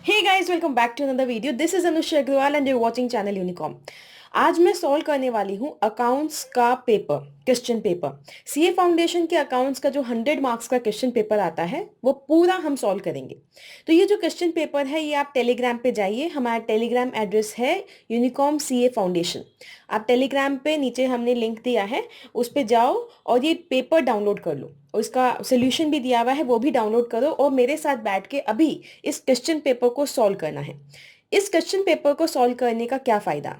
Hey guys, welcome back to another video. This is Anushya Agrawal and you're watching channel Unicom. आज मैं solve करने वाली हूँ accounts का paper, question paper. CA foundation के accounts का जो 100 मार्क्स का क्वेश्चन पेपर आता है वो पूरा हम सॉल्व करेंगे। तो ये जो क्वेश्चन पेपर है ये आप टेलीग्राम पे जाइए, हमारा टेलीग्राम एड्रेस है यूनिकॉम सीए फाउंडेशन। आप टेलीग्राम पे नीचे हमने लिंक दिया है, उस पे जाओ और ये पेपर डाउनलोड कर लो। उसका सोल्यूशन भी दिया हुआ है, वो भी डाउनलोड करो और मेरे साथ बैठ के अभी इस क्वेश्चन पेपर को सॉल्व करना है। इस क्वेश्चन पेपर को सॉल्व करने का क्या फायदा?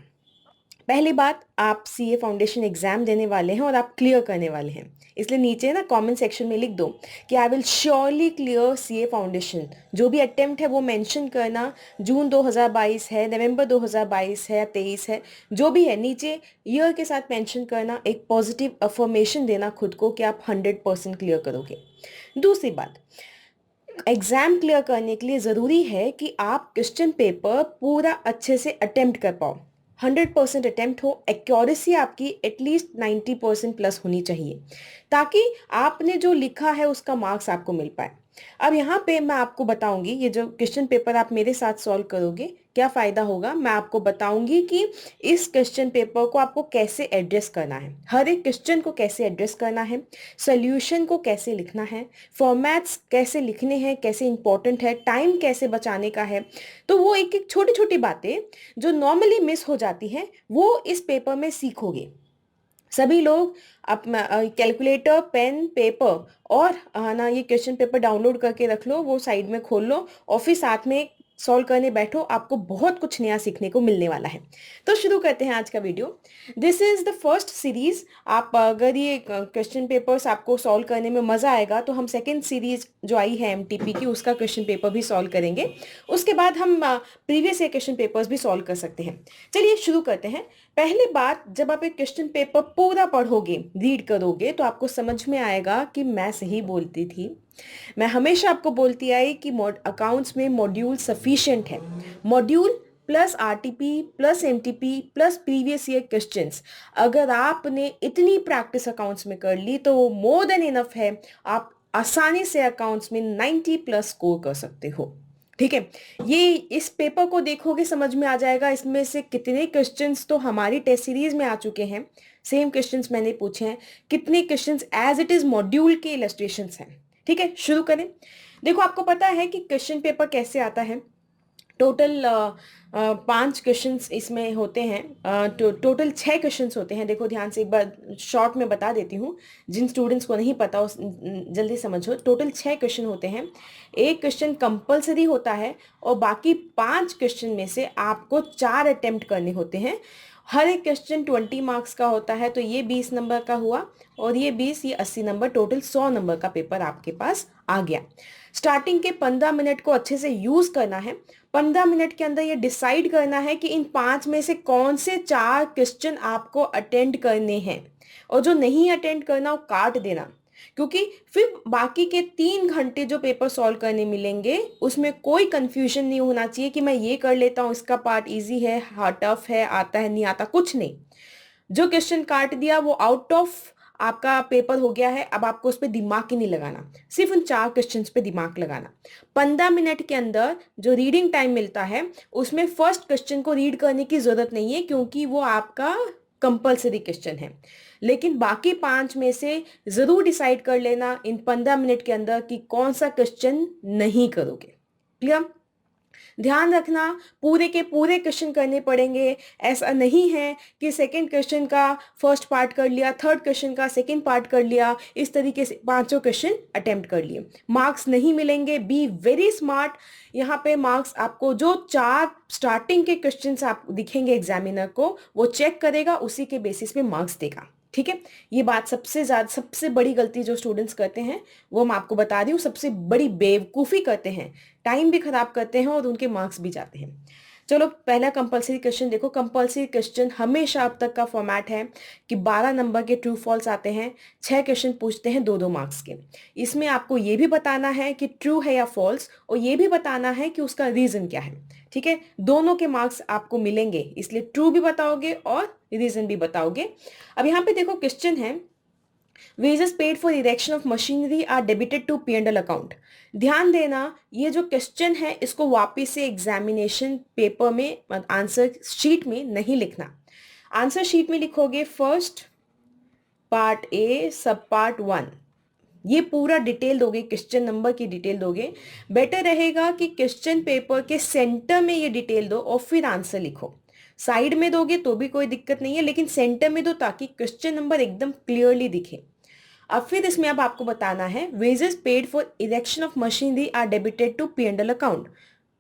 पहली बात, आप सीए फाउंडेशन एग्जाम देने वाले हैं और आप क्लियर करने वाले हैं, इसलिए नीचे ना कमेंट सेक्शन में लिख दो कि I will surely clear CA foundation. जो भी अटेम्प्ट है वो मेंशन करना। जून 2022 है, नवंबर 2022 है या 23 है, जो भी है नीचे ईयर के साथ मेंशन करना। एक पॉजिटिव अफर्मेशन देना खुद को कि आप 100% क्लियर करोगे। दूसरी बात, एग्जाम क्लियर करने के लिए ज़रूरी है कि आप क्वेश्चन पेपर पूरा अच्छे से अटेम्प्ट कर पाओ। 100% अटेम्प्ट हो, एक्यूरेसी आपकी एटलीस्ट 90% प्लस होनी चाहिए, ताकि आपने जो लिखा है उसका मार्क्स आपको मिल पाए। अब यहाँ पे मैं आपको बताऊंगी, ये जो क्वेश्चन पेपर आप मेरे साथ सॉल्व करोगे क्या फ़ायदा होगा, मैं आपको बताऊंगी कि इस क्वेश्चन पेपर को आपको कैसे एड्रेस करना है, हर एक क्वेश्चन को कैसे एड्रेस करना है, सोल्यूशन को कैसे लिखना है, फॉर्मेट्स कैसे लिखने हैं, कैसे इंपॉर्टेंट है, टाइम कैसे बचाने का है। तो वो एक एक छोटी छोटी बातें जो नॉर्मली मिस हो जाती हैं वो इस पेपर में सीखोगे। सभी लोग अपना कैलकुलेटर, पेन, पेपर और ना ये क्वेश्चन पेपर डाउनलोड करके रख लो, वो साइड में खोल लो और फिर साथ में सॉल्व करने बैठो। आपको बहुत कुछ नया सीखने को मिलने वाला है। तो शुरू करते हैं आज का video. This is the first series. आप अगर ये क्वेश्चन पेपर्स आपको सॉल्व करने में मज़ा आएगा तो हम सेकेंड सीरीज जो आई है एमटीपी की, उसका क्वेश्चन पेपर भी सॉल्व करेंगे। उसके बाद हम प्रीवियस ईयर क्वेश्चन पेपर्स भी सॉल्व कर सकते हैं। चलिए शुरू करते हैं। पहली बात, जब आप एक क्वेश्चन पेपर पूरा पढ़ोगे, रीड करोगे, तो आपको समझ में आएगा कि मैं सही बोलती थी। मैं हमेशा आपको बोलती आई कि अकाउंट्स में मॉड्यूल सफिशिएंट है। Module plus RTP plus MTP plus previous year questions, अगर आपने इतनी प्रैक्टिस अकाउंट्स में कर ली तो वो मोर देन इनफ है। आप आसानी से अकाउंट्स में 90 प्लस स्कोर कर सकते हो। ठीक है, ये इस पेपर को देखोगे समझ में आ जाएगा इसमें से कितने क्वेश्चंस तो हमारी टेस्ट सीरीज में आ चुके हैं, सेम क्वेश्चंस मैंने पूछे हैं, कितने questions as it is module के इलस्ट्रेशंस हैं। ठीक है, शुरू करें। देखो, आपको पता है कि क्वेश्चन पेपर कैसे आता है। टोटल 5 क्वेश्चंस इसमें होते हैं। टोटल 6 क्वेश्चंस होते हैं। देखो ध्यान से, एक बार शॉर्ट में बता देती हूँ, जिन स्टूडेंट्स को नहीं पता उस जल्दी समझो। टोटल 6 क्वेश्चन होते हैं। एक क्वेश्चन कंपलसरी होता है और बाकी 5 क्वेश्चन में से आपको 4 अटेम्प्ट करने होते हैं। हर एक क्वेश्चन 20 मार्क्स का होता है, तो ये 20 नंबर का हुआ और ये 20, ये 80 नंबर, टोटल 100 नंबर का पेपर आपके पास आ गया। स्टार्टिंग के 15 मिनट को अच्छे से यूज़ करना है। 15 मिनट के अंदर ये डिसाइड करना है कि इन 5 में से कौन से 4 क्वेश्चन आपको अटेंड करने हैं, और जो नहीं अटेंड करना वो काट देना, क्योंकि फिर बाकी के 3 घंटे जो पेपर सॉल्व करने मिलेंगे उसमें कोई कंफ्यूजन नहीं होना चाहिए कि मैं ये कर लेता हूँ, इसका पार्ट इजी है, हाँ टफ है, आता है नहीं आता, कुछ नहीं। जो क्वेश्चन काट दिया वो आउट ऑफ आपका पेपर हो गया है। अब आपको उस पर दिमाग ही नहीं लगाना, सिर्फ उन 4 क्वेश्चंस पे दिमाग लगाना। 15 मिनट के अंदर जो रीडिंग टाइम मिलता है उसमें फर्स्ट क्वेश्चन को रीड करने की जरूरत नहीं है, क्योंकि वो आपका कंपलसरी क्वेश्चन है। लेकिन बाकी 5 में से जरूर डिसाइड कर लेना इन 15 मिनट के अंदर कि कौन सा क्वेश्चन नहीं करोगे। क्लियर? ध्यान रखना, पूरे के पूरे क्वेश्चन करने पड़ेंगे। ऐसा नहीं है कि सेकंड क्वेश्चन का फर्स्ट पार्ट कर लिया, थर्ड क्वेश्चन का सेकंड पार्ट कर लिया, इस तरीके से 5 क्वेश्चन अटेम्प्ट कर लिए, मार्क्स नहीं मिलेंगे। Be very smart. यहाँ पे मार्क्स आपको जो 4 स्टार्टिंग के क्वेश्चन आप दिखेंगे एग्जामिनर को, वो चेक करेगा, उसी के बेसिस पे मार्क्स देगा। ठीक है, ये बात सबसे बड़ी गलती जो स्टूडेंट्स करते हैं वो मैं आपको बता रही हूँ, सबसे बड़ी बेवकूफ़ी करते हैं, टाइम भी खराब करते हैं और उनके मार्क्स भी जाते हैं। चलो पहला कंपलसरी क्वेश्चन देखो। कंपलसरी क्वेश्चन हमेशा अब तक का फॉर्मेट है कि 12 नंबर के ट्रू फॉल्स आते हैं, 6 क्वेश्चन पूछते हैं 2-2 मार्क्स के। इसमें आपको ये भी बताना है कि ट्रू है या फॉल्स, और ये भी बताना है कि उसका रीज़न क्या है। ठीक है, दोनों के मार्क्स आपको मिलेंगे, इसलिए ट्रू भी बताओगे और रीज़न भी बताओगे। अब यहाँ पे देखो क्वेश्चन है wages paid for erection of machinery are debited to P and L account. ध्यान देना, ये जो क्वेश्चन है इसको वापस से एग्जामिनेशन पेपर में आंसर शीट में नहीं लिखना। आंसर शीट में लिखोगे फर्स्ट पार्ट ए सब पार्ट 1, ये पूरा डिटेल दोगे, क्वेश्चन नंबर की डिटेल दोगे। बेटर रहेगा कि क्वेश्चन पेपर के सेंटर में ये डिटेल दो और फिर आंसर लिखो। साइड में दोगे तो भी कोई दिक्कत नहीं है, लेकिन सेंटर में दो ताकि क्वेश्चन नंबर एकदम क्लियरली दिखे। अब फिर इसमें अब आपको बताना है wages paid for erection of machinery are debited to P and L account.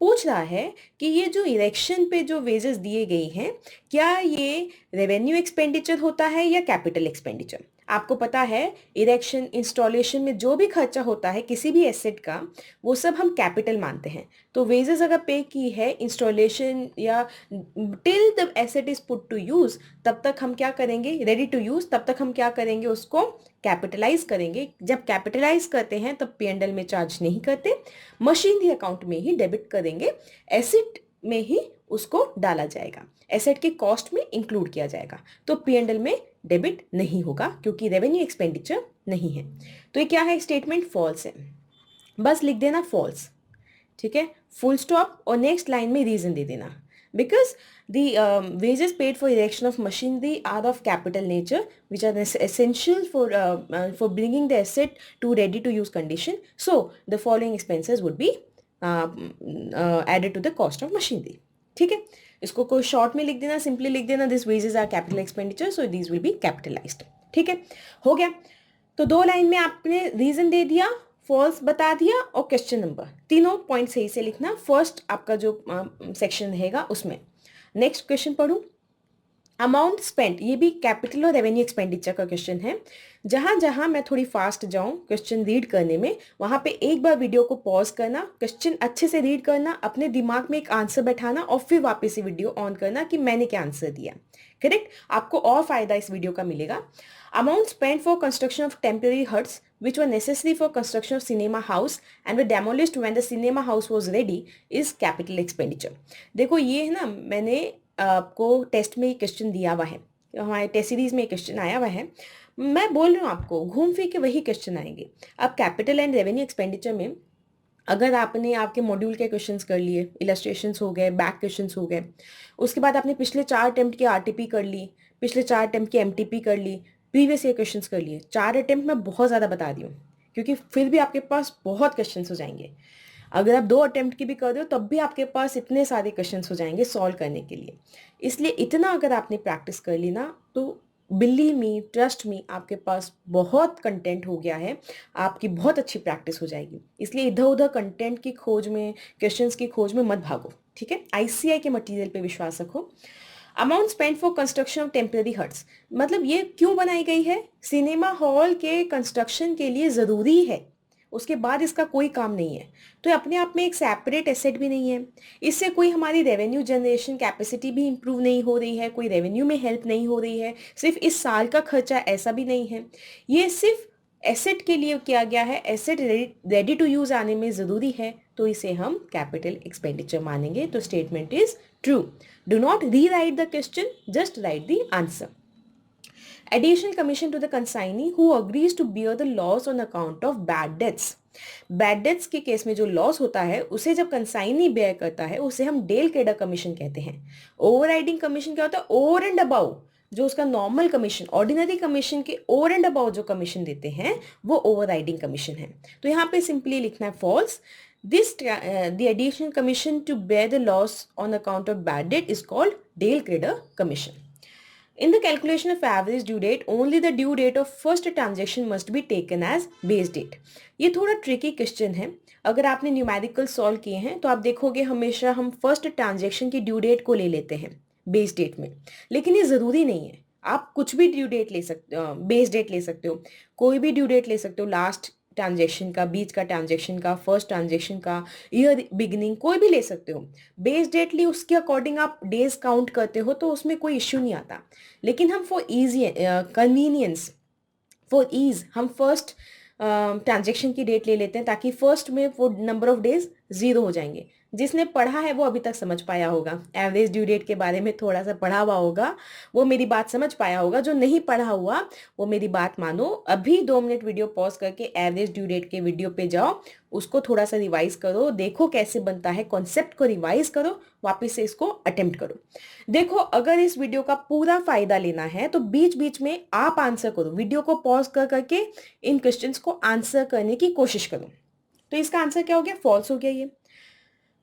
पूछ रहा है कि ये जो इरेक्शन पे जो वेजेस दिए गए हैं, क्या ये रेवेन्यू एक्सपेंडिचर होता है या कैपिटल एक्सपेंडिचर। आपको पता है इरेक्शन इंस्टॉलेशन में जो भी खर्चा होता है किसी भी एसेट का, वो सब हम कैपिटल मानते हैं। तो वेजेस अगर पे की है इंस्टॉलेशन या till the asset is put to use, तब तक हम क्या करेंगे, रेडी टू यूज, तब तक हम क्या करेंगे, उसको कैपिटलाइज करेंगे। जब कैपिटलाइज करते हैं तब P&L में चार्ज नहीं करते, मशीनरी अकाउंट में ही डेबिट करेंगे, एसेट में ही उसको डाला जाएगा, एसेट के कॉस्ट में इंक्लूड किया जाएगा। तो P&L में डेबिट नहीं होगा क्योंकि रेवेन्यू एक्सपेंडिचर नहीं है। तो ये क्या है, स्टेटमेंट फॉल्स है, बस लिख देना फॉल्स, ठीक है, फुल स्टॉप, और नेक्स्ट लाइन में रीजन दे देना। Because the wages paid for erection of machinery are of capital nature, which are essential for bringing the asset to ready to use condition. So the following expenses would be added to the cost of machinery. ठीक है, इसको कोई short में लिख देना, simply लिख देना this wages are capital expenditure, so this will be capitalised. ठीक है, हो गया। तो 2 लाइन में आपने रीजन दे दिया, फॉल्स बता दिया और क्वेश्चन नंबर, तीनों पॉइंट सही से लिखना फर्स्ट आपका जो सेक्शन रहेगा उसमें। नेक्स्ट क्वेश्चन पढ़ूं, अमाउंट स्पेंट, ये भी कैपिटल और रेवेन्यू एक्सपेंडिचर का क्वेश्चन है। जहां जहां मैं थोड़ी फास्ट जाऊं क्वेश्चन रीड करने में, वहां पे एक बार वीडियो को पॉज करना, क्वेश्चन अच्छे से रीड करना, अपने दिमाग में एक आंसर बैठाना और फिर वापस से वीडियो ऑन करना कि मैंने क्या आंसर दिया। करेक्ट, आपको और फायदा इस वीडियो का मिलेगा। Amount spent for construction of temporary huts which were necessary for construction of cinema house and were demolished when the cinema house was ready is capital expenditure। देखो ये है ना, मैंने आपको टेस्ट में क्वेश्चन दिया हुआ है, हमारे टेस्ट सीरीज में क्वेश्चन आया हुआ है, मैं बोल रही हूँ आपको घूम फिर के वही क्वेश्चन आएंगे। अब कैपिटल एंड रेवेन्यू एक्सपेंडिचर में अगर आपने आपके मॉड्यूल के क्वेश्चंस कर लिए, इलस्ट्रेशंस हो गए, बैक क्वेश्चंस हो गए, उसके बाद आपने पिछले 4 अटेम्प्ट की आरटीपी कर ली, पिछले 4 अटेम्प्ट की एमटीपी कर ली, प्रीवियस ईयर क्वेश्चंस कर लिए, 4 अटेम्प्ट में बहुत ज़्यादा बता दी हूँ क्योंकि फिर भी आपके पास बहुत क्वेश्चंस हो जाएंगे। अगर आप 2 अटेम्प्ट की भी कर रहे हो तब भी आपके पास इतने सारे क्वेश्चंस हो जाएंगे सॉल्व करने के लिए। इसलिए इतना अगर आपने प्रैक्टिस कर ली ना, तो बिलीव मी, ट्रस्ट मी, आपके पास बहुत कंटेंट हो गया है, आपकी बहुत अच्छी प्रैक्टिस हो जाएगी। इसलिए इधर उधर कंटेंट की खोज में, क्वेश्चंस की खोज में मत भागो, ठीक है। आईसीआई के मटेरियल पे विश्वास रखो। Amount spend for construction of temporary huts, मतलब ये क्यों बनाई गई है, सिनेमा हॉल के कंस्ट्रक्शन के लिए ज़रूरी है, उसके बाद इसका कोई काम नहीं है। तो अपने आप में एक सेपरेट एसेट भी नहीं है, इससे कोई हमारी रेवेन्यू जनरेशन कैपेसिटी भी इंप्रूव नहीं हो रही है, कोई रेवेन्यू में हेल्प नहीं हो रही है, सिर्फ इस साल का खर्चा ऐसा भी नहीं है, ये सिर्फ एसेट के लिए किया गया है, एसेट रेडी टू यूज आने में ज़रूरी है, तो इसे हम कैपिटल एक्सपेंडिचर मानेंगे। तो statement is true. Do not rewrite the question, just write the answer. Additional commission to the consignee who agrees to bear the loss on account of bad debts। Bad debts के case में जो loss होता है उसे जब consignee bear करता है उसे हम डेल क्रेडर कमीशन कहते हैं। ओवरराइडिंग कमीशन क्या होता है, ओवर एंड अबाउ जो उसका नॉर्मल कमीशन, ऑर्डिनरी कमीशन के ओवर एंड अबाउ जो कमीशन देते हैं वो ओवरराइडिंग कमीशन है। तो यहाँ पे सिंपली लिखना है false, this the additional commission to bear the loss on account of bad debt is called del credere commission. In the calculation of average due date, only the due date of first transaction must be taken as base date। ये थोड़ा tricky question है, अगर आपने numerical solve किए हैं तो आप देखोगे हमेशा हम फर्स्ट ट्रांजेक्शन की ड्यू डेट को ले लेते हैं बेस डेट में, लेकिन ये ज़रूरी नहीं है, आप कुछ भी ड्यू डेट ले सकते हो, बेस डेट ले सकते हो, कोई भी ड्यू डेट ले सकते हो, लास्ट ट्रांजेक्शन का, बीच का ट्रांजेक्शन का, फर्स्ट ट्रांजेक्शन का, ईयर बिगिनिंग, कोई भी ले सकते हो। बेस डेट ली उसके अकॉर्डिंग आप डेज काउंट करते हो तो उसमें कोई इश्यू नहीं आता, लेकिन हम for easy convenience, for ease हम फर्स्ट ट्रांजेक्शन की डेट ले लेते हैं ताकि फर्स्ट में वो नंबर ऑफ डेज 0 हो जाएंगे, जिसने पढ़ा है वो अभी तक समझ पाया होगा, एवरेज ड्यू डेट के बारे में थोड़ा सा पढ़ा हुआ होगा, वो मेरी बात समझ पाया होगा। जो नहीं पढ़ा हुआ वो मेरी बात मानो, अभी 2 मिनट वीडियो पॉज करके एवरेज ड्यू डेट के वीडियो पे जाओ, उसको थोड़ा सा रिवाइज करो, देखो कैसे बनता है, कॉन्सेप्ट को रिवाइज करो, वापस से इसको अटेम्प्ट करो। देखो अगर इस वीडियो का पूरा फायदा लेना है तो बीच बीच में आप आंसर करो, वीडियो को पॉज कर करके इन क्वेश्चंस को आंसर करने की कोशिश करो। तो इसका आंसर क्या हो गया? फॉल्स हो गया। ये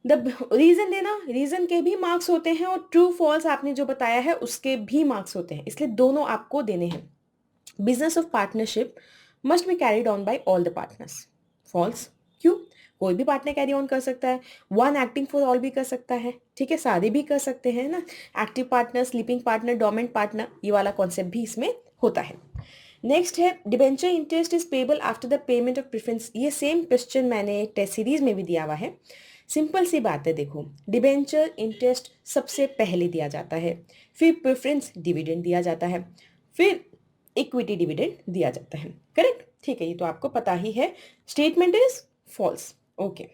द रीजन देना, रीजन के भी मार्क्स होते हैं और ट्रू फॉल्स आपने जो बताया है उसके भी मार्क्स होते हैं, इसलिए दोनों आपको देने हैं। Business of partnership must be carried on by all the partners. False. क्यों? कोई भी पार्टनर कैरी ऑन कर सकता है, वन एक्टिंग फॉर ऑल भी कर सकता है, ठीक है, सारे भी कर सकते हैं ना, active partner, sleeping partner, डोमेंट partner, ये वाला कॉन्सेप्ट भी इसमें होता है। नेक्स्ट है debenture interest is payable after the payment of preference. ये सेम क्वेश्चन मैंने टेस्ट सीरीज में भी दिया हुआ है। सिंपल सी बात है, देखो डिबेंचर इंटरेस्ट सबसे पहले दिया जाता है, फिर प्रेफरेंस डिविडेंड दिया जाता है, फिर इक्विटी डिविडेंड दिया जाता है। करेक्ट? ठीक है, ये तो आपको पता ही है। Statement is false. ओके,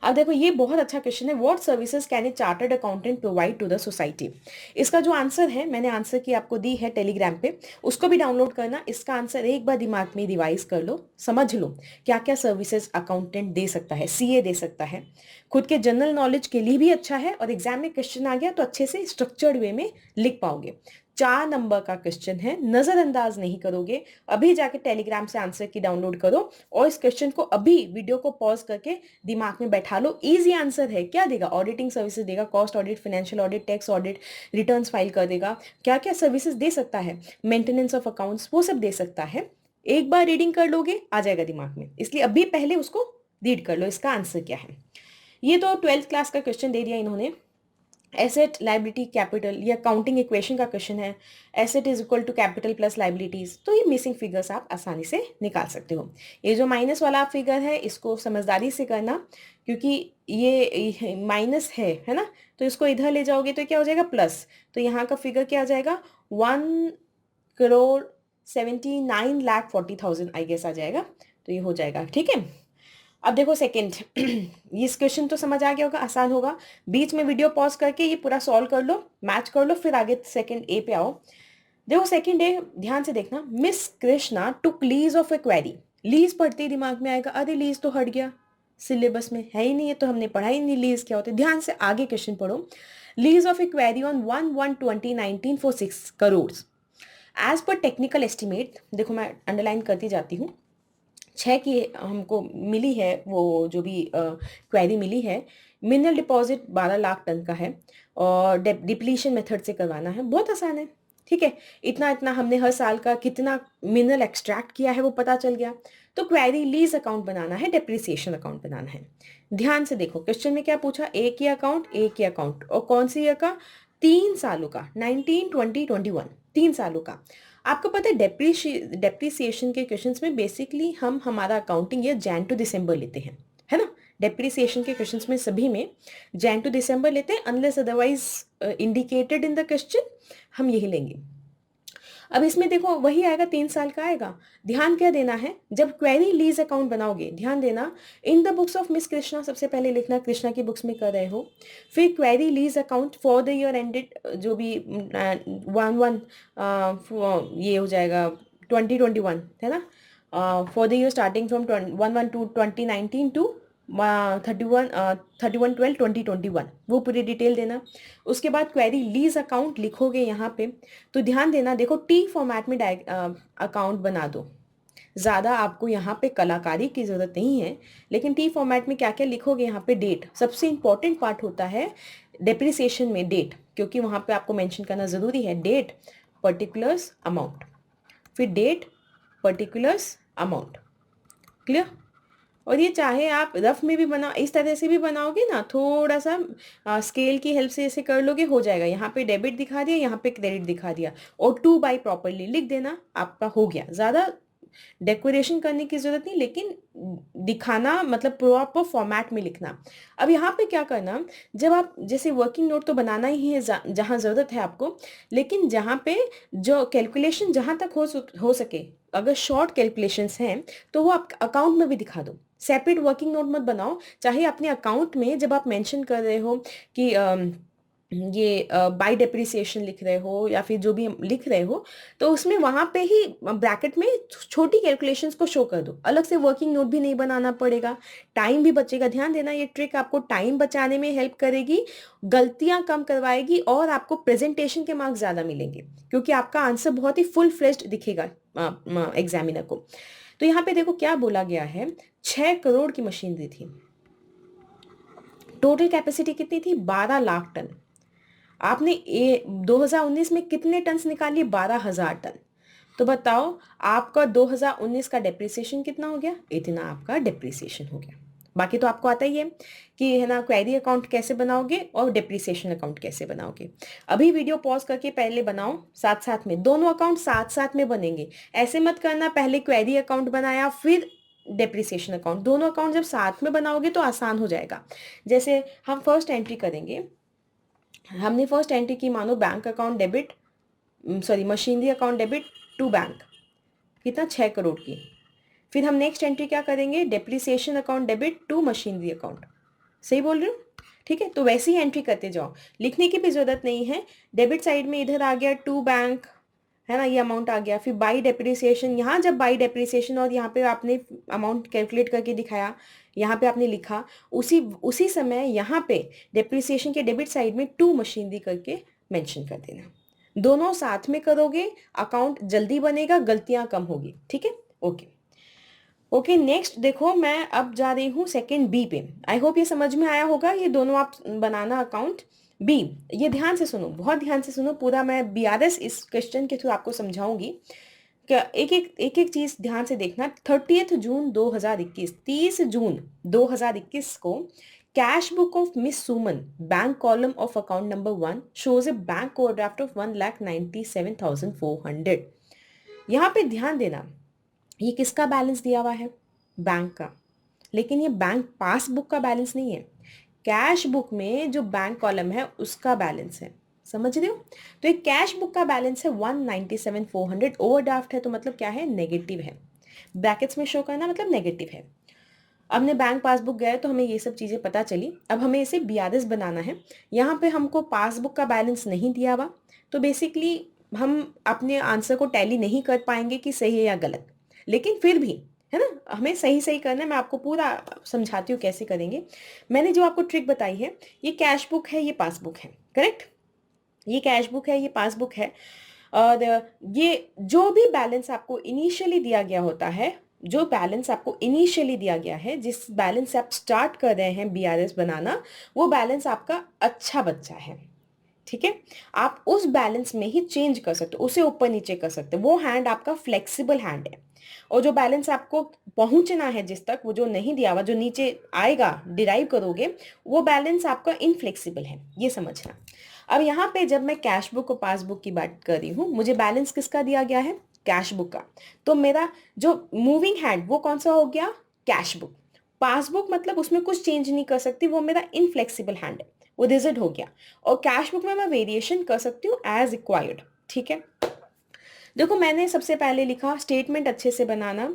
अब देखो ये बहुत अच्छा क्वेश्चन है, what services can a chartered accountant provide to the society. इसका जो आंसर है, मैंने आंसर की आपको दी है टेलीग्राम पे, उसको भी डाउनलोड करना। इसका आंसर एक बार दिमाग में रिवाइज कर लो, समझ लो क्या क्या सर्विसेज अकाउंटेंट दे सकता है, सीए दे सकता है। खुद के जनरल नॉलेज के लिए भी अच्छा है और एग्जाम में क्वेश्चन आ गया तो अच्छे से स्ट्रक्चर्ड वे में लिख पाओगे। 4 नंबर का क्वेश्चन है, नजरअंदाज नहीं करोगे। अभी जाके टेलीग्राम से आंसर की डाउनलोड करो और इस क्वेश्चन को अभी वीडियो को पॉज करके दिमाग में बैठा लो। इजी आंसर है। क्या देगा? ऑडिटिंग सर्विसेज देगा, cost audit, financial audit, tax audit, returns file कर देगा। क्या क्या सर्विसेज दे सकता है? मेंटेनेंस ऑफ अकाउंट्स, वो सब दे सकता है। एक बार रीडिंग कर लोगे आ जाएगा दिमाग में, इसलिए अभी पहले उसको रीड कर लो। इसका आंसर क्या है? ये तो 12th क्लास का क्वेश्चन दे दिया इन्होंने। एसेट, लाइबिलिटी, कैपिटल, या काउंटिंग इक्वेशन का क्वेश्चन है। Asset is equal to capital plus liabilities, तो ये मिसिंग फिगर्स आप आसानी से निकाल सकते हो। ये जो माइनस वाला फिगर है इसको समझदारी से करना, क्योंकि ये माइनस है ना, तो इसको इधर ले जाओगे तो क्या हो जाएगा? प्लस। तो यहाँ का फिगर क्या आ जाएगा? 1,79,40,000 आई गेस आ जाएगा। तो ये हो जाएगा, ठीक है। अब देखो सेकंड इस क्वेश्चन तो समझ आ गया होगा, आसान होगा। बीच में वीडियो पॉज करके ये पूरा सॉल्व कर लो, मैच कर लो, फिर आगे सेकंड ए पे आओ। देखो सेकंड ए ध्यान से देखना। Miss Krishna took lease of a query. Lease पढ़ते ही दिमाग में आएगा, अरे लीज तो हट गया, सिलेबस में है ही नहीं, ये तो हमने पढ़ा ही नहीं लीज क्या होता है। ध्यान से आगे क्वेश्चन पढ़ो। Lease of a query on 1/1/2019 for 6 crore. As per technical estimate, देखो मैं अंडरलाइन करती जाती हूँ, 6 की हमको मिली है, वो जो भी क्वेरी मिली है। मिनरल डिपॉजिट 12 लाख टन का है और डिप्लीशन मेथड से करवाना है। बहुत आसान है, ठीक है। इतना इतना हमने हर साल का कितना मिनरल एक्सट्रैक्ट किया है वो पता चल गया। तो क्वेरी लीज अकाउंट बनाना है, डेप्रिसिएशन अकाउंट बनाना है। ध्यान से देखो क्वेश्चन में क्या पूछा, एक ही अकाउंट, एक ही अकाउंट, और कौन सी ईयर का? 3 सालों का, 19, 20, 21, 3 सालों का। आपको पता है डेप्रिसिएशन के क्वेश्चंस में बेसिकली हम हमारा अकाउंटिंग ईयर जैन टू दिसंबर लेते हैं, है ना। डेप्रिसिएशन के क्वेश्चंस में सभी में जैन टू दिसंबर लेते हैं, unless otherwise indicated in the question हम यही लेंगे। अब इसमें देखो वही आएगा, 3 साल का आएगा। ध्यान क्या देना है, जब क्वेरी लीज अकाउंट बनाओगे, ध्यान देना इन the books of miss Krishna सबसे पहले लिखना, कृष्णा की बुक्स में कर रहे हो। फिर query lease account for the year ended, जो भी 1/1 ये हो जाएगा 2021, है ना। For the year starting from 1/1/2019 to 31/12/2021, वो पूरी डिटेल देना। उसके बाद क्वेरी लीज अकाउंट लिखोगे यहाँ पे, तो ध्यान देना, देखो टी फॉर्मेट में अकाउंट बना दो। ज़्यादा आपको यहाँ पे कलाकारी की ज़रूरत नहीं है, लेकिन टी फॉर्मेट में क्या क्या लिखोगे, यहाँ पे डेट सबसे इंपॉर्टेंट पार्ट होता है डेप्रिसिएशन में, डेट, क्योंकि वहाँ पे आपको मेंशन करना ज़रूरी है, डेट पर्टिकुलर्स अमाउंट, फिर डेट पर्टिकुलर्स अमाउंट। क्लियर? और ये चाहे आप रफ में भी बना, इस तरह से भी बनाओगे ना, थोड़ा सा स्केल की हेल्प से ऐसे कर लोगे, हो जाएगा। यहाँ पे डेबिट दिखा दिया, यहाँ पे क्रेडिट दिखा दिया, और 2/2 प्रॉपरली लिख देना, आपका हो गया। ज़्यादा डेकोरेशन करने की जरूरत नहीं, लेकिन दिखाना मतलब प्रॉपर फॉर्मेट में लिखना। अब यहाँ पे क्या करना, जब आप जैसे वर्किंग नोट तो बनाना ही है जहाँ ज़रूरत है आपको, लेकिन जहाँ पे जो कैलकुलेशन जहाँ तक हो सके, अगर शॉर्ट कैलकुलेशंस हैं तो वो आप अकाउंट में भी दिखा दो। सेपरेट वर्किंग नोट मत बनाओ, चाहे अपने अकाउंट में जब आप मेंशन कर रहे हो कि ये बाय डेप्रिसिएशन लिख रहे हो या फिर जो भी लिख रहे हो, तो उसमें वहां पे ही ब्रैकेट में छोटी कैलकुलेशंस को शो कर दो, अलग से वर्किंग नोट भी नहीं बनाना पड़ेगा, टाइम भी बचेगा। ध्यान देना, ये ट्रिक आपको टाइम बचाने में हेल्प करेगी, गलतियां कम करवाएगी और आपको प्रेजेंटेशन के मार्क्स ज्यादा मिलेंगे क्योंकि आपका आंसर बहुत ही फुल फ्लेश्ड दिखेगा एग्जामिनर को। तो यहाँ पे देखो क्या बोला गया है, 6 करोड़ की मशीनरी थी, टोटल कैपेसिटी कितनी थी, 12 लाख टन। आपने 2019 में कितने टन्स निकालिए, 12,000 टन। तो बताओ आपका 2019 का डेप्रिसिएशन कितना हो गया, इतना आपका डेप्रिसिएशन हो गया। बाकी तो आपको आता ही है कि है ना, क्वेरी अकाउंट कैसे बनाओगे और डेप्रिसिएशन अकाउंट कैसे बनाओगे। अभी वीडियो पॉज करके पहले बनाओ, साथ साथ में दोनों अकाउंट साथ साथ में बनेंगे। ऐसे मत करना पहले क्वेरी अकाउंट बनाया फिर डेप्रिसिएशन अकाउंट, दोनों अकाउंट जब साथ में बनाओगे तो आसान हो जाएगा। जैसे हम फर्स्ट एंट्री करेंगे, हमने फर्स्ट एंट्री की, मानो bank account debit, sorry machinery account debit to bank, कितना, 6 करोड़ की। फिर हम नेक्स्ट एंट्री क्या करेंगे, depreciation account debit to machinery account. सही बोल रही हूँ? ठीक है, तो वैसी ही एंट्री करते जाओ, लिखने की भी जरूरत नहीं है। डेबिट साइड में इधर आ गया टू बैंक, है ना, ये अमाउंट आ गया। फिर बाई डेप्रिसिएशन, यहाँ जब बाई डेप्रिसिएशन और यहाँ पे आपने अमाउंट कैलकुलेट करके दिखाया, यहाँ पे आपने लिखा, उसी उसी समय यहाँ पे डेप्रिसिएशन के डेबिट साइड में टू मशीनरी करके मेंशन कर देना। दोनों साथ में करोगे, अकाउंट जल्दी बनेगा, गलतियां कम होगी। ठीक है, ओके ओके। नेक्स्ट देखो, मैं अब जा रही हूँ सेकंड बी पे। आई होप ये समझ में आया होगा, ये दोनों आप बनाना अकाउंट बी। ये ध्यान से सुनो, बहुत ध्यान से सुनो पूरा, मैं बीआरएस इस क्वेश्चन के थ्रू आपको समझाऊंगी। क्या एक एक चीज ध्यान से देखना। 30 जून 2021, 30 जून 2021 को cash book of miss Suman, bank column of account number 1 shows A bank overdraft of 1,97,400। यहाँ पे ध्यान देना, ये किसका बैलेंस दिया हुआ है, बैंक का, लेकिन ये बैंक पासबुक का बैलेंस नहीं है। कैश बुक में जो बैंक कॉलम है उसका बैलेंस है, समझ रहे हो? तो एक कैश बुक का बैलेंस है 197,400, ओवरड्राफ्ट है तो मतलब क्या है, नेगेटिव है। ब्रैकेट्स में शो करना मतलब नेगेटिव है। हमने बैंक पासबुक गए तो हमें ये सब चीज़ें पता चली। अब हमें इसे बीआरएस बनाना है। यहाँ पे हमको पासबुक का बैलेंस नहीं दिया हुआ, तो बेसिकली हम अपने आंसर को टैली नहीं कर पाएंगे कि सही है या गलत, लेकिन फिर भी है ना, हमें सही सही करना है। मैं आपको पूरा समझाती हूँ कैसे करेंगे। मैंने जो आपको ट्रिक बताई है, ये कैश बुक है, ये पासबुक है, करेक्ट? ये कैश बुक है, ये पासबुक है। और ये जो भी बैलेंस आपको इनिशियली दिया गया होता है, जो बैलेंस आपको इनिशियली दिया गया है, जिस बैलेंस से आप स्टार्ट कर रहे हैं बीआरएस बनाना, वो बैलेंस आपका अच्छा बच्चा है। ठीक है, आप उस बैलेंस में ही चेंज कर सकते हो, उसे ऊपर नीचे कर सकते हो। वो हैंड आपका फ्लेक्सिबल हैंड है। और जो बैलेंस आपको पहुंचना है जिस तक, वो जो नहीं दिया हुआ, जो नीचे आएगा डिराइव करोगे, वो बैलेंस आपका इनफ्लेक्सिबल है, ये समझना। अब यहाँ पे जब मैं कैश बुक और पासबुक की बात कर रही हूँ, मुझे बैलेंस किसका दिया गया है, कैश बुक का। तो मेरा जो मूविंग हैंड वो कौन सा हो गया, कैश बुक। पासबुक मतलब उसमें कुछ चेंज नहीं कर सकती, वो मेरा इनफ्लेक्सिबल हैंड है, वो रिजिड हो गया। और कैश बुक में मैं वेरिएशन कर सकती हूँ एज रिक्वायर्ड। ठीक है, देखो मैंने सबसे पहले लिखा स्टेटमेंट अच्छे से बनाना,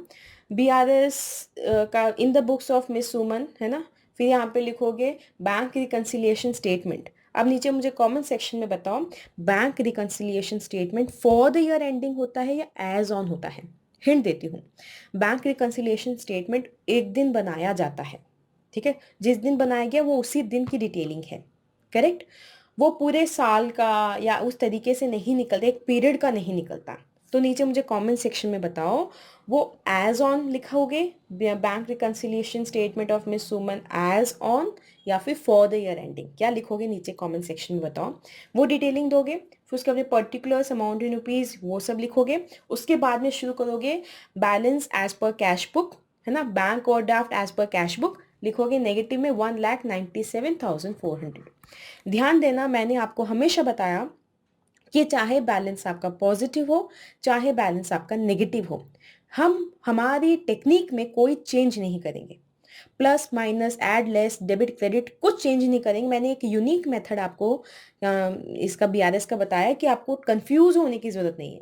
बीआरएस का in the books of miss Suman, है ना। फिर यहाँ पे लिखोगे बैंक रिकंसिलिएशन स्टेटमेंट। अब नीचे मुझे कमेंट सेक्शन में बताओ, bank reconciliation statement for the year ending होता है या एज ऑन होता है? हिंट देती हूँ, बैंक रिकंसिलिएशन स्टेटमेंट एक दिन बनाया जाता है। ठीक है, जिस दिन बनाया गया वो उसी दिन की डिटेलिंग है, करेक्ट? वो पूरे साल का या उस तरीके से नहीं निकलता, एक पीरियड का नहीं निकलता। तो नीचे मुझे कमेंट सेक्शन में बताओ, वो एज ऑन लिखोगे bank reconciliation statement of miss Suman as on, या फिर फॉर द ईयर एंडिंग, क्या लिखोगे नीचे कमेंट सेक्शन में बताओ। वो डिटेलिंग दोगे, फिर उसके बाद पर्टिकुलर्स अमाउंट इन रुपीज वो सब लिखोगे। उसके बाद में शुरू करोगे balance as per cash book, है ना, bank overdraft as per cash book लिखोगे। नेगेटिव में 1,97,400। ध्यान देना, मैंने आपको हमेशा बताया कि चाहे बैलेंस आपका पॉजिटिव हो चाहे बैलेंस आपका नेगेटिव हो, हम हमारी टेक्निक में कोई चेंज नहीं करेंगे। Plus minus add less debit credit कुछ चेंज नहीं करेंगे। मैंने एक यूनिक मेथड आपको इसका बीआरएस का बताया कि आपको कंफ्यूज होने की जरूरत नहीं है।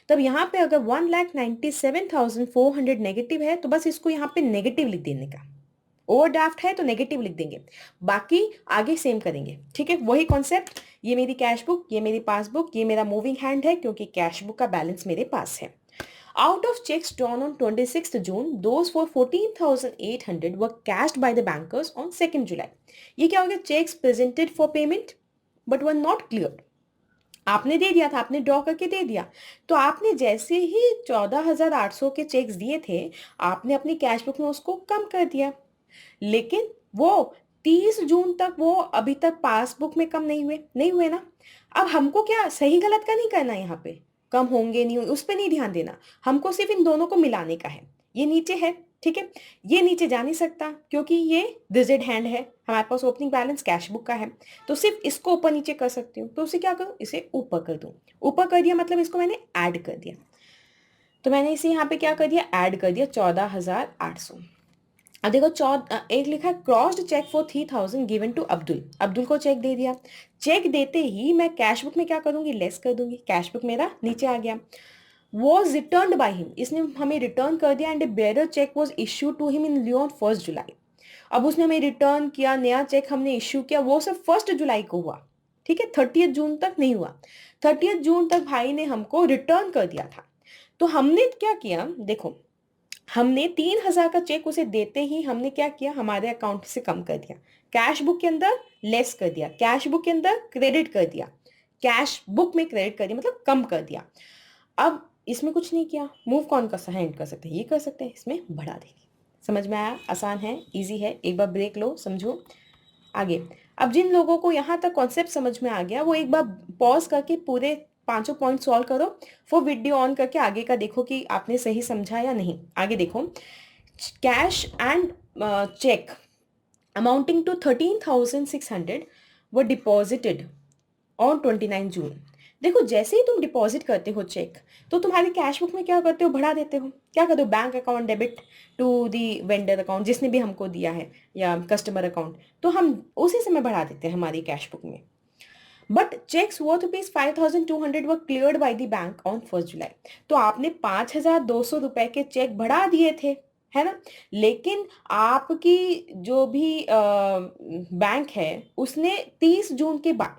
तब यहाँ पे अगर 1,97,400 नेगेटिव है तो बस इसको यहाँ पे नेगेटिव लिख देने का, ओवरड्राफ्ट है तो नेगेटिव लिख देंगे, बाकी आगे सेम करेंगे, ठीक है। वही कॉन्सेप्ट, ये मेरी कैश बुक, ये मेरी पासबुक, ये मेरा मूविंग हैंड है क्योंकि कैश बुक का बैलेंस मेरे पास है। Out of checks drawn on 26th June, those for 14,800 were cashed by the bankers on 2nd July. ये क्या हो गया? Cheques presented for payment but were not cleared. आपने दे दिया था, आपने ड्रॉ करके दे दिया, तो आपने जैसे ही 14,800 के चेक्स दिए थे, आपने अपनी कैश बुक में उसको कम कर दिया, लेकिन वो 30 जून तक वो अभी तक पासबुक में कम नहीं हुए ना। अब हमको क्या सही गलत का नहीं करना, यहाँ पे कम होंगे नहीं होंगे उस पर नहीं ध्यान देना, हमको सिर्फ इन दोनों को मिलाने का है। ये नीचे है, ठीक है, ये नीचे जा नहीं सकता क्योंकि ये डिजिट हैंड है, हमारे पास ओपनिंग बैलेंस कैश बुक का है, तो सिर्फ इसको ऊपर नीचे कर सकती हूँ। तो उसे क्या करूँ, इसे ऊपर कर दूँ। ऊपर कर दिया मतलब इसको मैंने ऐड कर दिया, तो मैंने इसे यहाँ पे क्या कर दिया, ऐड कर दिया 14,800। अब देखो एक लिखा है crossed cheque for 3,000 given to Abdul, Abdul को चेक दे दिया। चेक देते ही मैं कैश बुक में क्या करूंगी, लेस कर दूंगी, कैश बुक मेरा नीचे आ गया। वॉज रिटर्न बाय हिम, इसने हमें रिटर्न कर दिया, and a bearer cheque was issue to him in lieu on 1 July. अब उसने हमें रिटर्न किया, नया चेक हमने इश्यू किया, वो सब 1 जुलाई को हुआ, ठीक है, 30 जून तक नहीं हुआ। 30 जून तक भाई ने हमको रिटर्न कर दिया था, तो हमने क्या किया, देखो हमने 3,000 का चेक उसे देते ही हमने क्या किया, हमारे अकाउंट से कम कर दिया, कैश बुक के अंदर लेस कर दिया, कैश बुक के अंदर क्रेडिट कर दिया, कैश बुक में क्रेडिट कर दिया मतलब कम कर दिया। अब इसमें कुछ नहीं किया, मूव कौन कर सकते हैं, एंड कर सकते हैं, ये कर सकते हैं, इसमें बढ़ा देंगे। समझ में आया? आसान है, इजी है, एक बार ब्रेक लो, समझो आगे। अब जिन लोगों को यहाँ तक कॉन्सेप्ट समझ में आ गया वो एक बार पॉज करके पूरे 5 पॉइंट सॉल्व करो, फिर वीडियो ऑन करके आगे का देखो कि आपने सही समझा या नहीं। आगे देखो, cash and cheque amounting to 13,600 were deposited on 29 June. देखो जैसे ही तुम डिपॉजिट करते हो चेक, तो तुम्हारी कैश बुक में क्या करते हो, बढ़ा देते हो, क्या करते हो, bank account debit to the vendor account, जिसने भी हमको दिया है, या कस्टमर अकाउंट, तो हम उसी समय बढ़ा देते हैं हमारी कैश बुक में। But cheques worth ₹5,200 were cleared by the bank on 1 July. तो आपने 5,200 रुपए के चेक बढ़ा दिए थे, है ना, लेकिन आपकी जो भी बैंक है उसने 30 जून के बाद,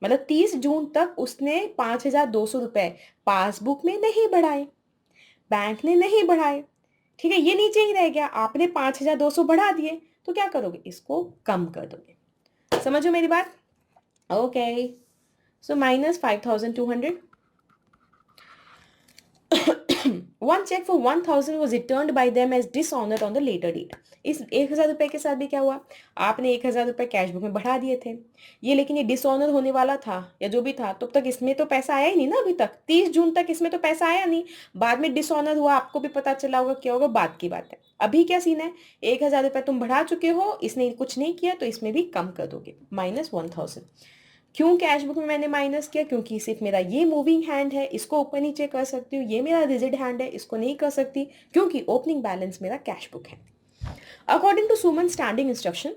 मतलब 30 जून तक उसने 5,200 रुपए पासबुक में नहीं बढ़ाए, बैंक ने नहीं बढ़ाए, ठीक है, ये नीचे ही रह गया, आपने 5,200 बढ़ा दिए, तो क्या करोगे, इसको कम कर दोगे। समझो मेरी बात? Okay, so minus 5,200। One check for 1,000 was returned by them as dishonored on the later date. इस 1,000 रुपए के साथ भी क्या हुआ, आपने 1,000 रुपए कैश बुक में बढ़ा दिए थे, ये लेकिन ये डिसऑनर होने वाला था या जो भी था, तब तक इसमें तो पैसा आया ही नहीं ना, अभी तक 30 जून तक इसमें तो पैसा आया नहीं, बाद में डिसऑनर हुआ, आपको भी पता चला होगा क्या होगा, बात की बात है। अभी क्या सीन है, 1,000 रुपए तुम बढ़ा चुके हो, इसने कुछ नहीं किया, तो इसमें भी कम कर दोगे, -1,000। क्यों कैश बुक में मैंने माइनस किया, क्योंकि सिर्फ मेरा ये मूविंग हैंड है, इसको ऊपर नीचे कर सकती हूँ, ये मेरा रिजिड हैंड है, इसको नहीं कर सकती, क्योंकि ओपनिंग बैलेंस मेरा कैश बुक है। According to Suman standing instruction,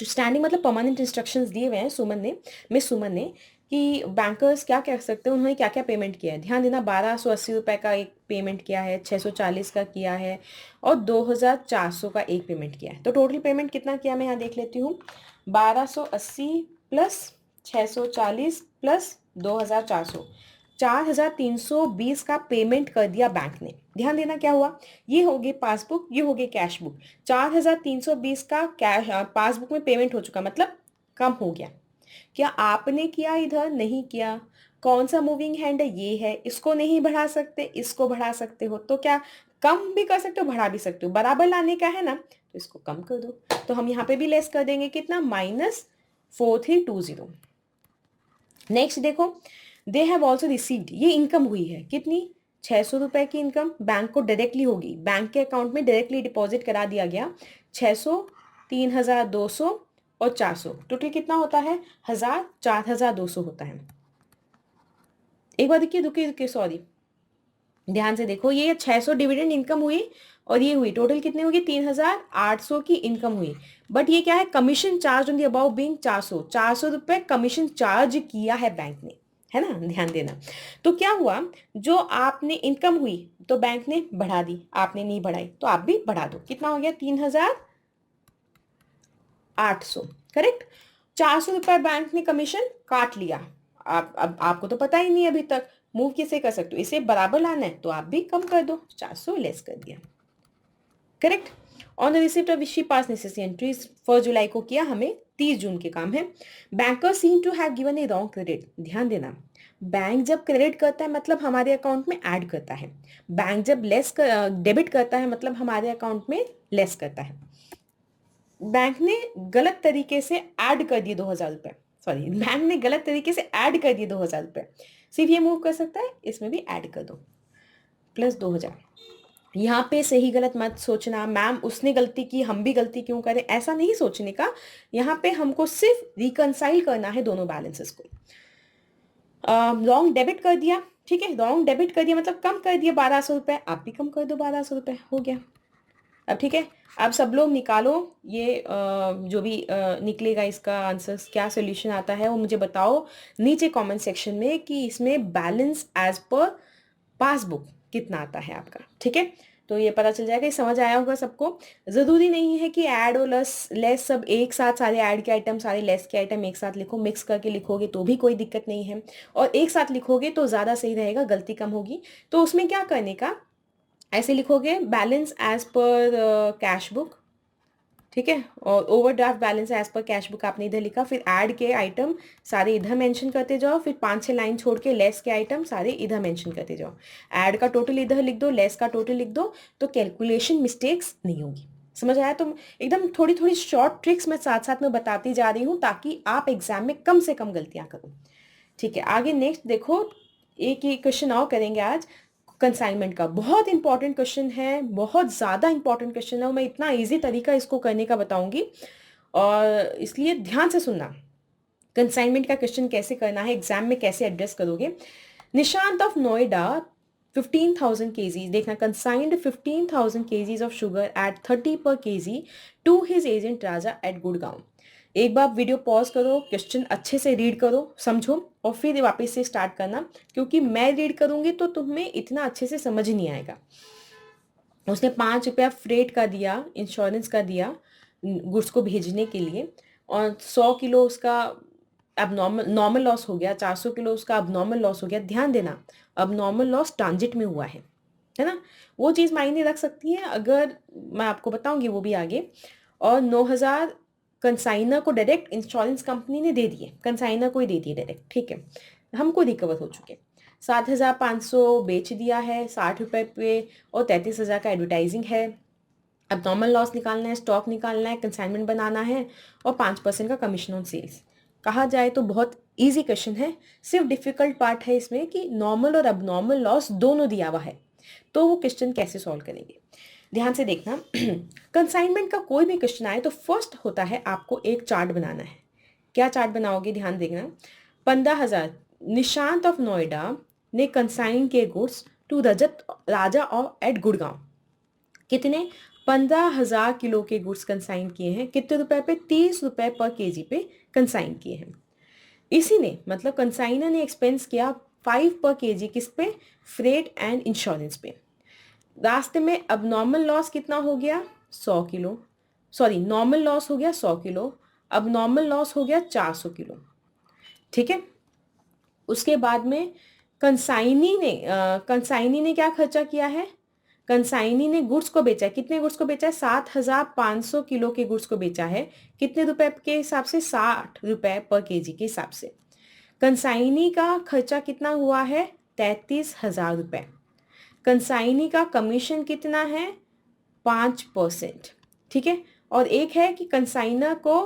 standing मतलब परमानेंट इंस्ट्रक्शंस दिए हुए हैं सुमन ने, मिस सुमन ने, कि बैंकर्स क्या कह सकते हैं, उन्होंने क्या क्या पेमेंट किया है। ध्यान देना, 1,280 रुपए का एक पेमेंट किया है, 640 का किया है, और 2,400 का एक पेमेंट किया है। तो टोटल पेमेंट कितना किया मैं यहाँ देख लेती हूँ, 1,280 प्लस 640 प्लस 2,400, 4,320 का पेमेंट कर दिया बैंक ने। ध्यान देना क्या हुआ, ये हो गई पासबुक, ये हो गई कैश बुक, 4,320 का कैश पासबुक में पेमेंट हो चुका, मतलब कम हो गया। क्या आपने किया, इधर नहीं किया, कौन सा मूविंग हैंड है, ये है, इसको नहीं बढ़ा सकते, इसको बढ़ा सकते हो, तो क्या कम भी कर सकते हो, बढ़ा भी सकते हो, बराबर लाने का है ना, तो इसको कम कर दो। तो हम यहाँ पे भी लेस कर देंगे, कितना, -4320। नेक्स्ट देखो, दे हैव ऑल्सो रिसीव्ड, ये इनकम हुई है कितनी, 600 रुपए की इनकम बैंक को डायरेक्टली होगी, बैंक के अकाउंट में डायरेक्टली डिपॉजिट करा दिया गया, 600, 3,200 और 400, टोटल कितना होता है, 1,000, 4,200 होता है। एक बार देखिए, रुकिए सॉरी, ध्यान से देखो, ये 600 डिविडेंड इनकम हुई, और ये हुई टोटल कितनी होगी, 3,800 की इनकम हुई। बट ये क्या है, commission charge on the above being 400 रुपए कमीशन चार्ज किया है बैंक ने, है ना, ध्यान देना। तो क्या हुआ, जो आपने इनकम हुई तो बैंक ने बढ़ा दी, आपने नहीं बढ़ाई तो आप भी बढ़ा दो, कितना हो गया, 3,000 800, करेक्ट। 400 रुपए बैंक ने कमीशन काट लिया। आप अब आपको तो पता ही नहीं अभी तक, मूव कैसे कर सकते हो, इसे बराबर लाना है तो आप भी कम कर दो, 400 लेस कर दिया, correct. On the receipt of which pass necessary entries 1 जुलाई को किया, हमें 30 जून के काम है। Banker seem to have given a wrong credit, ध्यान देना, बैंक जब क्रेडिट करता है मतलब हमारे अकाउंट में ऐड करता है, बैंक जब डेबिट करता है मतलब हमारे अकाउंट में लेस करता है। बैंक ने गलत तरीके से ऐड कर दिए 2000 रुपए, सॉरी बैंक ने गलत तरीके से ऐड कर दिए 2000 रुपए, सिर्फ ये मूव कर सकता है, इसमें भी ऐड कर दो प्लस 2000। यहाँ पे सही गलत मत सोचना, मैम उसने गलती की हम भी गलती क्यों करें, ऐसा नहीं सोचने का। यहाँ पे हमको सिर्फ रिकंसाइल करना है दोनों बैलेंसेस को। रॉन्ग डेबिट कर दिया, ठीक है, रॉन्ग डेबिट कर दिया मतलब कम कर दिया 1200 रुपए, आप भी कम कर दो 1200 रुपए, हो गया। अब ठीक है, अब सब लोग निकालो ये जो भी निकलेगा इसका आंसर, क्या सोल्यूशन आता है वो मुझे बताओ नीचे कमेंट सेक्शन में कि इसमें बैलेंस एज पर पासबुक कितना आता है आपका, ठीक है। तो ये पता चल जाएगा, ये समझ आया होगा सबको। ज़रूरी नहीं है कि ऐड और लेस सब एक साथ, सारे ऐड के आइटम सारे लेस के आइटम एक साथ लिखो, मिक्स करके लिखोगे तो भी कोई दिक्कत नहीं है, और एक साथ लिखोगे तो ज़्यादा सही रहेगा, गलती कम होगी। तो उसमें क्या करने का, ऐसे लिखोगे balance as per cash book, ठीक है, और overdraft balance as per cash book आपने इधर लिखा, फिर ऐड के आइटम सारे इधर मेंशन करते जाओ, फिर 5-6 लाइन छोड़ के लेस के आइटम सारे इधर मेंशन करते जाओ, ऐड का टोटल इधर लिख दो, लेस का टोटल लिख दो, तो कैलकुलेशन मिस्टेक्स नहीं होगी। समझ आया? तो एकदम थोड़ी थोड़ी शॉर्ट ट्रिक्स मैं साथ साथ में बताती जा रही हूँ ताकि आप एग्जाम में कम से कम गलतियां करो, ठीक है। आगे नेक्स्ट देखो, एक ही क्वेश्चन और करेंगे आज, कंसाइनमेंट का। बहुत इंपॉर्टेंट क्वेश्चन है, बहुत ज़्यादा इंपॉर्टेंट क्वेश्चन है, और मैं इतना इजी तरीका इसको करने का बताऊंगी, और इसलिए ध्यान से सुनना। कंसाइनमेंट का क्वेश्चन कैसे करना है, एग्जाम में कैसे एड्रेस करोगे। निशांत ऑफ नोएडा 15,000 kgs, देखना, consigned 15,000 kgs of sugar at 30 per kg to his agent Raja at Gurgaon. एक बार वीडियो पॉज करो, क्वेश्चन अच्छे से रीड करो, समझो, और फिर वापस से स्टार्ट करना, क्योंकि मैं रीड करूंगी तो तुम्हें इतना अच्छे से समझ नहीं आएगा। उसने 5 रुपया फ्रेट का दिया, इंश्योरेंस का दिया गुड्स को भेजने के लिए, और 100 किलो उसका अब नॉर्मल लॉस हो गया, 400 किलो उसका अब नॉर्मल लॉस हो गया। ध्यान देना, अब नॉर्मल लॉस ट्रांजिट में हुआ है ना, वो चीज़ मायने रख सकती है, अगर मैं आपको बताऊंगी वो भी आगे। और 9,000 कंसाइनर को डायरेक्ट इंश्योरेंस कंपनी ने दे दिए, कंसाइनर को ही दे दिए डायरेक्ट, ठीक है, हमको रिकवर हो चुके। 7,500 बेच दिया है 60 रुपये पे, और 33,000 का एडवर्टाइजिंग है। अब नॉर्मल लॉस निकालना है, स्टॉक निकालना है, कंसाइनमेंट बनाना है, और 5% का कमीशन ऑन सेल्स। कहा जाए तो बहुत इजी क्वेश्चन है, सिर्फ डिफिकल्ट पार्ट है इसमें कि नॉर्मल और अब नॉर्मल लॉस दोनों दिया हुआ है, तो वो क्वेश्चन कैसे सॉल्व करेंगे, ध्यान से देखना। कंसाइनमेंट का कोई भी क्वेश्चन आए तो फर्स्ट होता है आपको एक चार्ट बनाना है। क्या चार्ट बनाओगे, ध्यान देखना। 15,000 निशांत ऑफ नोएडा ने कंसाइन किए गुड्स टू रजत राजा और एट गुड़गांव, कितने, 15,000 किलो के गुड्स कंसाइन किए हैं, कितने रुपए पे, 30 रुपए पर केजी पे कंसाइन किए हैं। इसी ने मतलब कंसाइनर ने एक्सपेंस किया 5 पर केजी किस पे, फ्रेट एंड इंश्योरेंस पे। रास्ते में अब नॉर्मल लॉस कितना हो गया, 100 किलो, सॉरी नॉर्मल लॉस हो गया 100 किलो, अब नॉर्मल लॉस हो गया 400 किलो, ठीक है। उसके बाद में कंसाइनी ने क्या खर्चा किया है, कंसाइनी ने गुड्स को बेचा है, कितने गुड्स को बेचा है, 7,500 किलो के गुड्स को बेचा है, कितने रुपए के हिसाब से, 60 रुपए पर केजी के हिसाब से। कंसाइनी का खर्चा कितना हुआ है, 33,000 रुपए। कंसाइनी का कमीशन कितना है, 5%, ठीक है। और एक है कि कंसाइनर को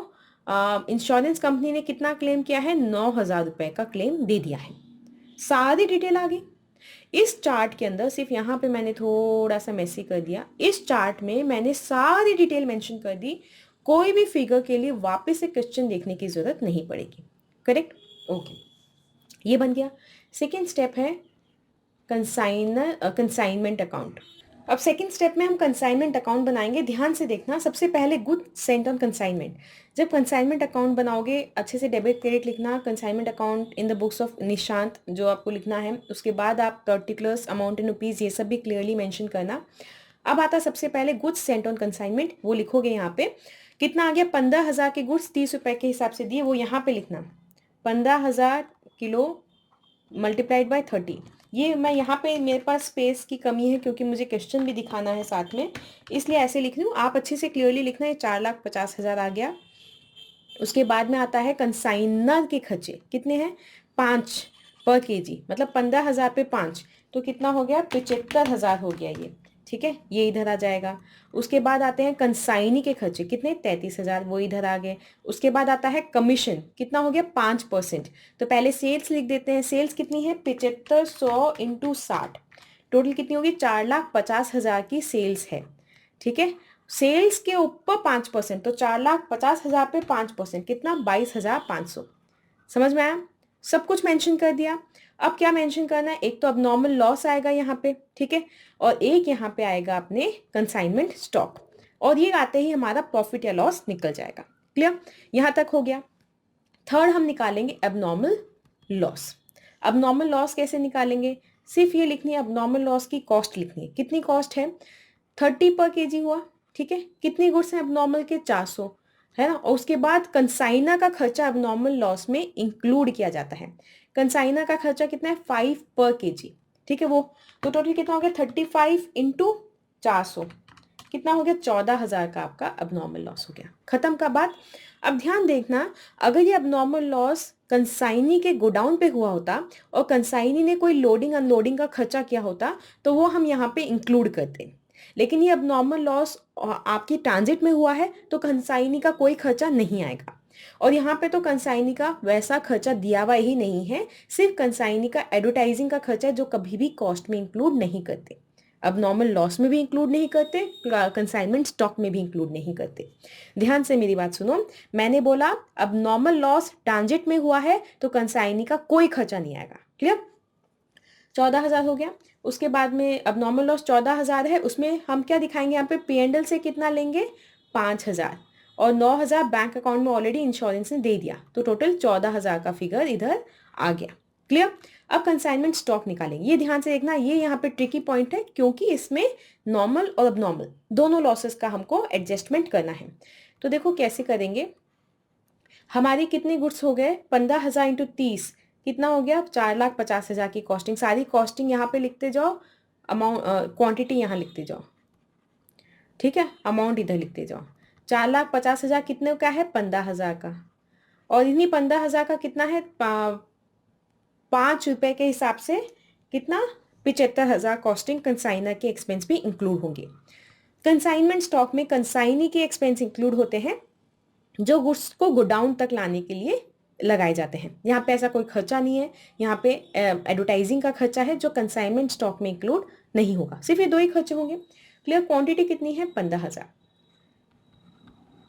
इंश्योरेंस कंपनी ने कितना क्लेम किया है, 9,000 रुपए का क्लेम दे दिया है। सारी डिटेल आ गई इस चार्ट के अंदर, सिर्फ यहाँ पे मैंने थोड़ा सा मेसी कर दिया, इस चार्ट में मैंने सारी डिटेल मेंशन कर दी, कोई भी फिगर के लिए वापस से क्वेश्चन देखने की जरूरत नहीं पड़ेगी, करेक्ट, ओके, ये बन गया। सेकेंड स्टेप है कंसाइनमेंट अकाउंट। अब सेकंड स्टेप में हम कंसाइनमेंट अकाउंट बनाएंगे, ध्यान से देखना। सबसे पहले गुड सेंट ऑन कंसाइनमेंट, जब कंसाइनमेंट अकाउंट बनाओगे अच्छे से डेबिट क्रेडिट लिखना, consignment account in the books of Nishant जो आपको लिखना है, उसके बाद आप पर्टिकुलर्स अमाउंट इन रुपीज़ ये सब भी क्लियरली मेंशन करना। अब आता सबसे पहले गुड्स सेंट ऑन कंसाइनमेंट, वो लिखोगे यहाँ पे कितना आ गया, 15,000 के गुड्स 30 रुपए के हिसाब से दिए, वो यहाँ पे लिखना 15,000 किलो मल्टीप्लाइड बाय 30। ये मैं यहाँ पे मेरे पास स्पेस की कमी है क्योंकि मुझे क्वेश्चन भी दिखाना है साथ में, इसलिए ऐसे लिख रही हूँ। आप अच्छे से क्लियरली लिखना है। 4,50,000 आ गया। उसके बाद में आता है कंसाइनर के खर्चे, कितने हैं, 5 पर केजी, मतलब 15,000 पे 5, तो कितना हो गया, 75,000 हो गया ये। ठीक है, ये इधर आ जाएगा। उसके बाद आते हैं कंसाइनी के खर्चे, कितने, 33,000, वो इधर आ गए। उसके बाद आता है कमीशन, कितना हो गया, 5%। तो पहले सेल्स लिख देते हैं। सेल्स कितनी है, 7500 इंटू 60, टोटल कितनी होगी, 4,50,000 की सेल्स है। ठीक है, सेल्स के ऊपर 5%, तो 4,50,000 पे 5%, कितना, 22,500। समझ में आया, सब कुछ मेंशन कर दिया। अब क्या मेंशन करना है, एक तो अब नॉर्मल लॉस आएगा यहाँ पे, ठीक है, और एक यहाँ पे आएगा अपने कंसाइनमेंट स्टॉक, और ये आते ही हमारा प्रॉफिट या लॉस निकल जाएगा। क्लियर, यहाँ तक हो गया। थर्ड हम निकालेंगे एबनॉर्मल लॉस। एबनॉर्मल लॉस कैसे निकालेंगे, सिर्फ ये लिखनी है, एबनॉर्मल लॉस की कॉस्ट लिखनी है। कितनी कॉस्ट है, 30 पर केजी हुआ। ठीक है, कितनी गुड्स हैं एबनॉर्मल के, 400, है ना। और उसके बाद कंसाइना का खर्चा एबनॉर्मल लॉस में इंक्लूड किया जाता है। कंसाइना का खर्चा कितना है, 5 पर केजी। ठीक है, वो तो टोटल कितना हो गया, 35 इंटू 400, कितना हो गया, 14,000 का आपका एबनॉर्मल लॉस हो गया। खत्म का बात। अब ध्यान देखना, अगर ये एबनॉर्मल लॉस कंसाइनी के गोडाउन पे हुआ होता और कंसाइनी ने कोई लोडिंग अनलोडिंग का खर्चा किया होता तो वो हम यहाँ पे इंक्लूड करते, लेकिन ये एबनॉर्मल लॉस आपकी ट्रांजिट में हुआ है तो कंसाइनी का कोई खर्चा नहीं आएगा। और यहाँ पे तो कंसाइनी का वैसा खर्चा दिया हुआ ही नहीं है, सिर्फ कंसाइनी का एडवर्टाइजिंग का खर्चा जो कभी भी कॉस्ट में इंक्लूड नहीं करते, अब नॉर्मल लॉस में भी इंक्लूड नहीं करते, कंसाइनमेंट स्टॉक में भी इंक्लूड नहीं करते। ध्यान से मेरी बात सुनो, मैंने बोला अब नॉर्मल लॉस ट्रांजिट में हुआ है तो कंसाइनी का कोई खर्चा नहीं आएगा। क्लियर, 14,000 हो गया। उसके बाद में अब नॉर्मल लॉस 14,000 है, उसमें हम क्या दिखाएंगे, यहाँ पे P&L से कितना लेंगे, 5,000, और 9,000 बैंक अकाउंट में ऑलरेडी इंश्योरेंस ने दे दिया, तो टोटल 14,000 का फिगर इधर आ गया। क्लियर, अब कंसाइनमेंट स्टॉक निकालेंगे। ये ध्यान से देखना, ये यहाँ पे ट्रिकी पॉइंट है क्योंकि इसमें नॉर्मल और अब नॉर्मल दोनों लॉसेस का हमको एडजस्टमेंट करना है। तो देखो कैसे करेंगे, हमारी कितने गुड्स हो गए, 15,000 इंटू 30 कितना हो गया, 4,50,000 की कॉस्टिंग। सारी कॉस्टिंग यहाँ पे लिखते जाओ, अमाउंट क्वांटिटी यहाँ लिखते जाओ, ठीक है, अमाउंट इधर लिखते जाओ। 4,50,000 कितने का है, 15,000 का, और इन्हीं 15,000 का कितना है, 5 रुपए के हिसाब से कितना, 75,000 कॉस्टिंग कंसाइनर के एक्सपेंस भी इंक्लूड होंगे। कंसाइनमेंट स्टॉक में कंसाइनी के एक्सपेंस इंक्लूड होते हैं जो गुड्स को गोडाउन तक लाने के लिए लगाए जाते हैं। यहाँ पे ऐसा कोई खर्चा नहीं है, यहाँ पे एडवर्टाइजिंग का खर्चा है जो कंसाइनमेंट स्टॉक में इंक्लूड नहीं होगा, सिर्फ ये दो ही खर्चे होंगे। क्लियर, क्वांटिटी कितनी है, 15,000,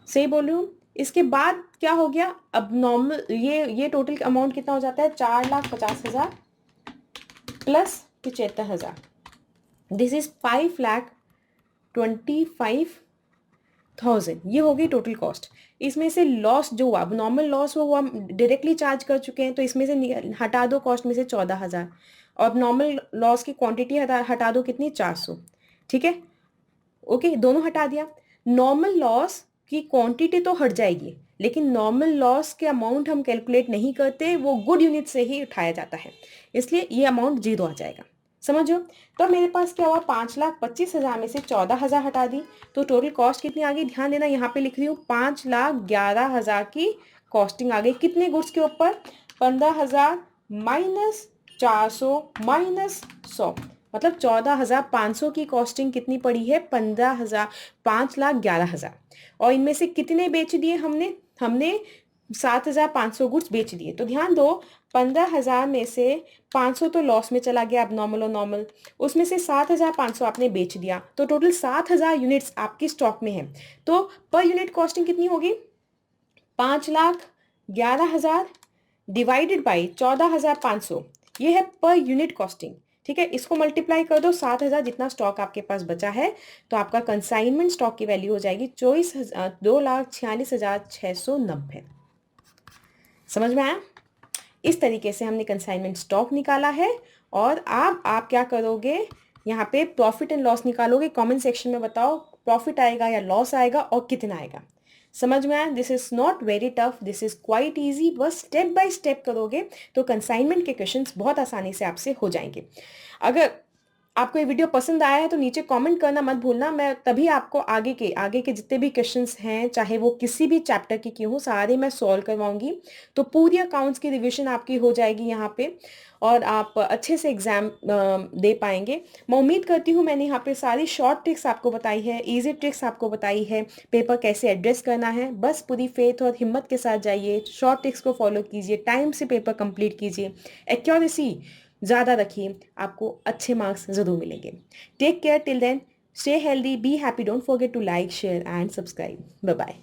सही बोल रही हूँ। इसके बाद क्या हो गया, अब नॉर्मल ये टोटल अमाउंट कितना हो जाता है, 4,50,000 प्लस 75,000, दिस इज 5,25,000, ये हो गई टोटल कॉस्ट। इसमें से लॉस जो हुआ, अब नॉर्मल लॉस वो हम डायरेक्टली चार्ज कर चुके हैं, तो इसमें से हटा दो कॉस्ट में से 14,000, और नॉर्मल लॉस की क्वांटिटी हटा दो, कितनी, 400। ठीक है, ओके, दोनों हटा दिया। नॉर्मल लॉस की क्वांटिटी तो हट जाएगी, लेकिन नॉर्मल लॉस के अमाउंट हम कैलकुलेट नहीं करते, वो गुड यूनिट से ही उठाया जाता है, इसलिए ये अमाउंट 0 आ जाएगा। समझो, तो मेरे पास क्या हुआ, 5,25,000 में से 14,000 हटा दी, तो टोटल कॉस्ट कितनी आ गई, ध्यान देना, यहाँ पे लिख रही हूँ 5,11,000 की कॉस्टिंग आ गई। कितने गुड्स के ऊपर, 15,000 माइनस 400 माइनस 100, मतलब 14,500 की कॉस्टिंग कितनी पड़ी है, 5,11,000, और इनमें से कितने बेच दिए हमने 7,500 गुड्स बेच दिए। तो ध्यान दो, 15,000 में से 500 तो लॉस में चला गया, अब नॉर्मल और नॉर्मल, उसमें से 7,500 आपने बेच दिया, तो टोटल 7,000 यूनिट्स आपकी स्टॉक में है। तो पर यूनिट कॉस्टिंग कितनी होगी, 5,11,000 डिवाइडेड बाई 14,500, ये है पर यूनिट कॉस्टिंग। ठीक है, इसको मल्टीप्लाई कर दो 7,000 जितना स्टॉक आपके पास बचा है, तो आपका कंसाइनमेंट स्टॉक की वैल्यू हो जाएगी 2,46,690। समझ में आया, इस तरीके से हमने कंसाइनमेंट स्टॉक निकाला है। और अब आप क्या करोगे, यहाँ पे प्रॉफिट एंड लॉस निकालोगे। कमेंट सेक्शन में बताओ प्रॉफिट आएगा या लॉस आएगा और कितना आएगा। समझ में आया? This is not very tough, this is quite easy. बस स्टेप बाय स्टेप करोगे तो कंसाइनमेंट के क्वेश्चंस बहुत आसानी से आपसे हो जाएंगे। अगर आपको ये वीडियो पसंद आया है तो नीचे कमेंट करना मत भूलना। मैं तभी आपको आगे के जितने भी क्वेश्चंस हैं, चाहे वो किसी भी चैप्टर की क्यों हो, सारे मैं सॉल्व करवाऊंगी। तो पूरी अकाउंट्स की रिवीजन आपकी हो जाएगी यहाँ पे, और आप अच्छे से एग्जाम दे पाएंगे। मैं उम्मीद करती हूँ मैंने यहाँ पे सारी शॉर्ट ट्रिक्स आपको बताई है, इजी ट्रिक्स आपको बताई है, पेपर कैसे एड्रेस करना है। बस पूरी फेथ और हिम्मत के साथ जाइए, शॉर्ट ट्रिक्स को फॉलो कीजिए, टाइम से पेपर कंप्लीट कीजिए, एक्यूरेसी ज़्यादा रखिए, आपको अच्छे मार्क्स ज़रूर मिलेंगे। Take care till then, stay healthy, be happy, don't forget to like, share and subscribe. Bye bye.